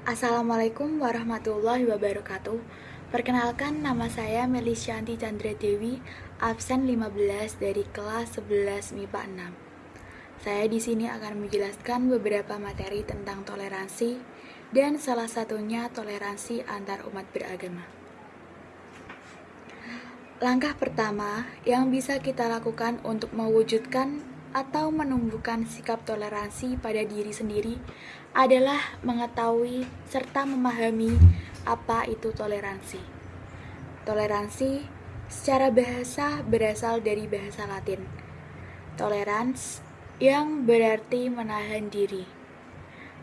Assalamualaikum warahmatullahi wabarakatuh. Perkenalkan, nama saya Melisyanti Chandra Dewi, absen 15 dari kelas 11 MIPA 6. Saya di sini akan menjelaskan beberapa materi tentang toleransi dan salah satunya toleransi antar umat beragama. Langkah pertama yang bisa kita lakukan untuk mewujudkan atau menumbuhkan sikap toleransi pada diri sendiri adalah mengetahui serta memahami apa itu toleransi. Toleransi secara bahasa berasal dari bahasa Latin, tolerans, yang berarti menahan diri.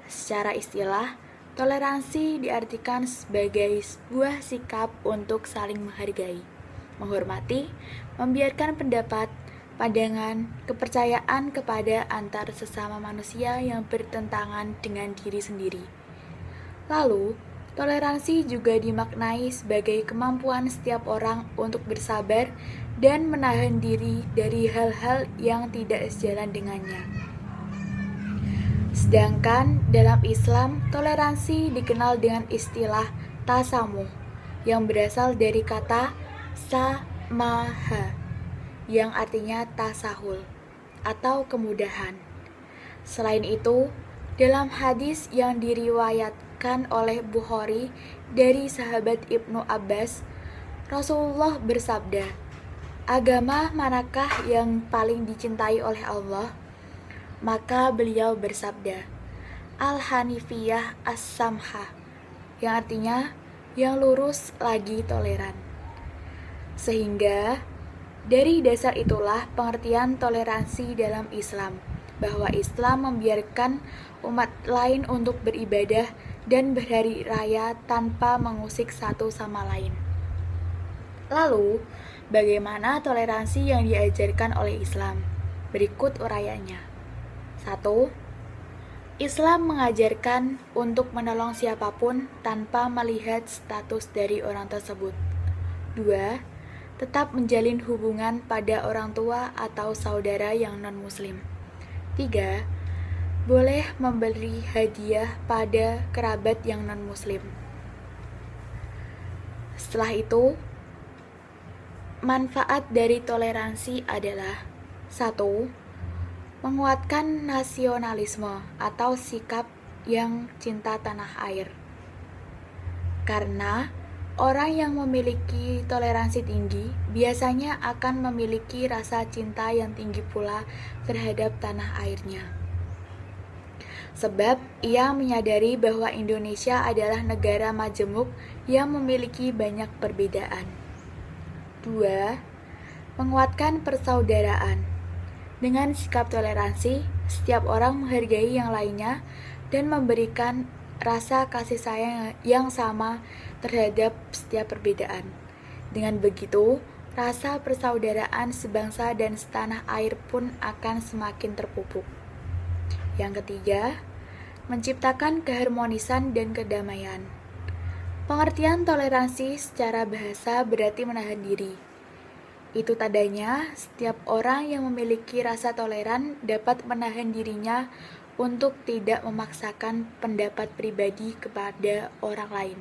Secara istilah, toleransi diartikan sebagai sebuah sikap untuk saling menghargai, menghormati, membiarkan pendapat, pandangan, kepercayaan kepada antar sesama manusia yang bertentangan dengan diri sendiri. Lalu, toleransi juga dimaknai sebagai kemampuan setiap orang untuk bersabar dan menahan diri dari hal-hal yang tidak sejalan dengannya. Sedangkan dalam Islam, toleransi dikenal dengan istilah tasamuh yang berasal dari kata samaha yang artinya tasahul atau kemudahan. Selain itu, dalam hadis yang diriwayatkan oleh Bukhari dari sahabat Ibnu Abbas, Rasulullah bersabda, "Agama manakah yang paling dicintai oleh Allah?" Maka beliau bersabda, Al-Hanifiyah As-Samhah, yang artinya yang lurus lagi toleran. Sehingga dari dasar itulah pengertian toleransi dalam Islam, bahwa Islam membiarkan umat lain untuk beribadah dan berhari raya tanpa mengusik satu sama lain. Lalu, bagaimana toleransi yang diajarkan oleh Islam? Berikut uraiannya. 1. Islam mengajarkan untuk menolong siapapun tanpa melihat status dari orang tersebut. 2. Tetap menjalin hubungan pada orang tua atau saudara yang non-muslim. 3. Boleh memberi hadiah pada kerabat yang non-muslim. Setelah itu, manfaat dari toleransi adalah 1. Menguatkan nasionalisme atau sikap yang cinta tanah air. Karena orang yang memiliki toleransi tinggi biasanya akan memiliki rasa cinta yang tinggi pula terhadap tanah airnya. Sebab ia menyadari bahwa Indonesia adalah negara majemuk yang memiliki banyak perbedaan. 2. Menguatkan persaudaraan. Dengan sikap toleransi, setiap orang menghargai yang lainnya dan memberikan rasa kasih sayang yang sama terhadap setiap perbedaan. Dengan begitu, rasa persaudaraan sebangsa dan setanah air pun akan semakin terpupuk. Yang ketiga, menciptakan keharmonisan dan kedamaian. Pengertian toleransi secara bahasa berarti menahan diri. Itu tandanya setiap orang yang memiliki rasa toleran dapat menahan dirinya untuk tidak memaksakan pendapat pribadi kepada orang lain.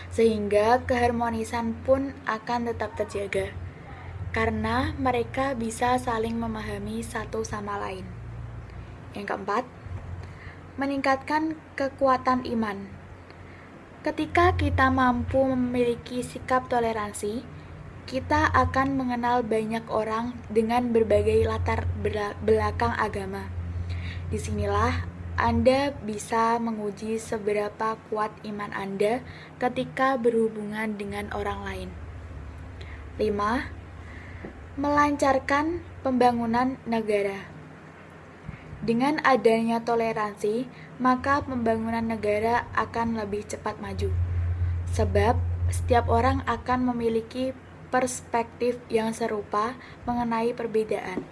Sehingga keharmonisan pun akan tetap terjaga, karena mereka bisa saling memahami satu sama lain. Yang keempat, meningkatkan kekuatan iman. Ketika kita mampu memiliki sikap toleransi, kita akan mengenal banyak orang dengan berbagai latar belakang agama. Disinilah Anda bisa menguji seberapa kuat iman Anda ketika berhubungan dengan orang lain. 5. Melancarkan pembangunan negara. Dengan adanya toleransi, maka pembangunan negara akan lebih cepat maju. Sebab setiap orang akan memiliki perspektif yang serupa mengenai perbedaan.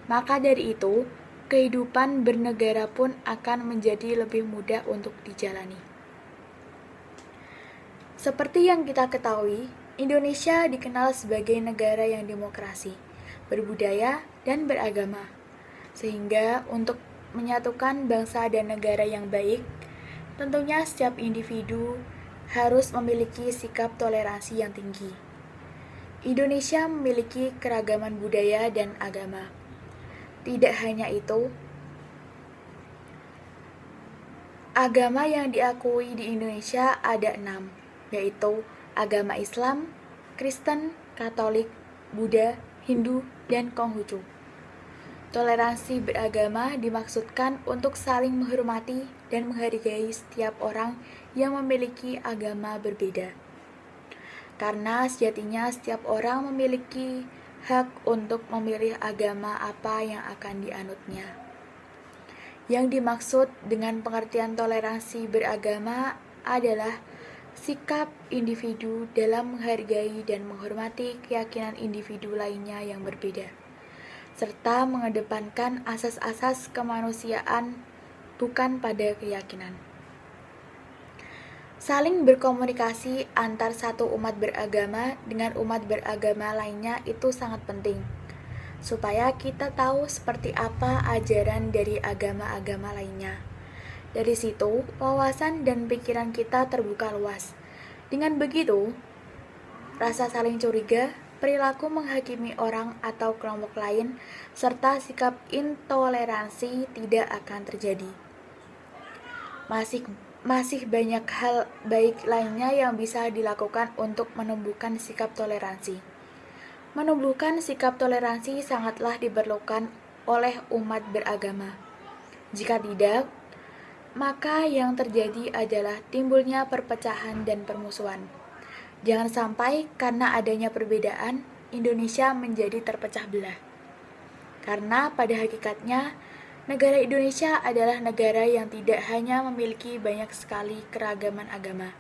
Maka dari itu, kehidupan bernegara pun akan menjadi lebih mudah untuk dijalani. Seperti yang kita ketahui, Indonesia dikenal sebagai negara yang demokrasi, berbudaya, dan beragama. Sehingga untuk menyatukan bangsa dan negara yang baik, Tentunya setiap individu harus memiliki sikap toleransi yang tinggi. Indonesia memiliki keragaman budaya dan agama. Tidak hanya itu, agama yang diakui di Indonesia ada 6, yaitu agama Islam, Kristen, Katolik, Buddha, Hindu, dan Konghucu. Toleransi beragama dimaksudkan untuk saling menghormati dan menghargai setiap orang yang memiliki agama berbeda. Karena sejatinya setiap orang memiliki hak untuk memilih agama apa yang akan dianutnya. Yang dimaksud dengan pengertian toleransi beragama adalah sikap individu dalam menghargai dan menghormati keyakinan individu lainnya yang berbeda, serta mengedepankan asas-asas kemanusiaan bukan pada keyakinan. Saling berkomunikasi antar satu umat beragama dengan umat beragama lainnya itu sangat penting, supaya kita tahu seperti apa ajaran dari agama-agama lainnya. Dari situ, wawasan dan pikiran kita terbuka luas. Dengan begitu, rasa saling curiga, perilaku menghakimi orang atau kelompok lain, serta sikap intoleransi tidak akan terjadi. Masih banyak hal baik lainnya yang bisa dilakukan untuk menumbuhkan sikap toleransi. Menumbuhkan sikap toleransi sangatlah diperlukan oleh umat beragama. Jika tidak, maka yang terjadi adalah timbulnya perpecahan dan permusuhan. Jangan sampai karena adanya perbedaan, Indonesia menjadi terpecah belah. Karena pada hakikatnya, negara Indonesia adalah negara yang tidak hanya memiliki banyak sekali keragaman agama,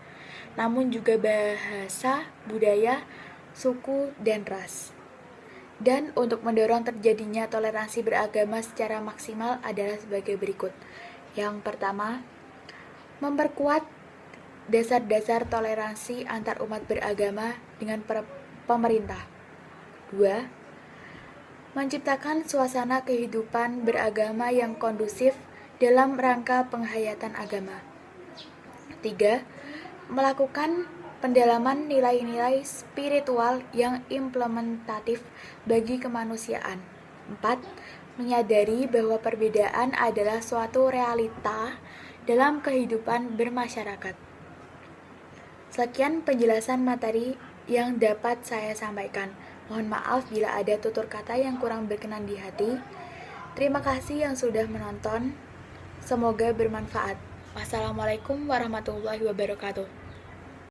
namun juga bahasa, budaya, suku, dan ras. Dan untuk mendorong terjadinya toleransi beragama secara maksimal adalah sebagai berikut. Yang pertama, memperkuat dasar-dasar toleransi antar umat beragama dengan pemerintah. 2. Menciptakan suasana kehidupan beragama yang kondusif dalam rangka penghayatan agama. 3. Melakukan pendalaman nilai-nilai spiritual yang implementatif bagi kemanusiaan. 4. Menyadari bahwa perbedaan adalah suatu realita dalam kehidupan bermasyarakat. Sekian penjelasan materi yang dapat saya sampaikan. Mohon maaf bila ada tutur kata yang kurang berkenan di hati. Terima kasih yang sudah menonton. Semoga bermanfaat. Wassalamualaikum warahmatullahi wabarakatuh.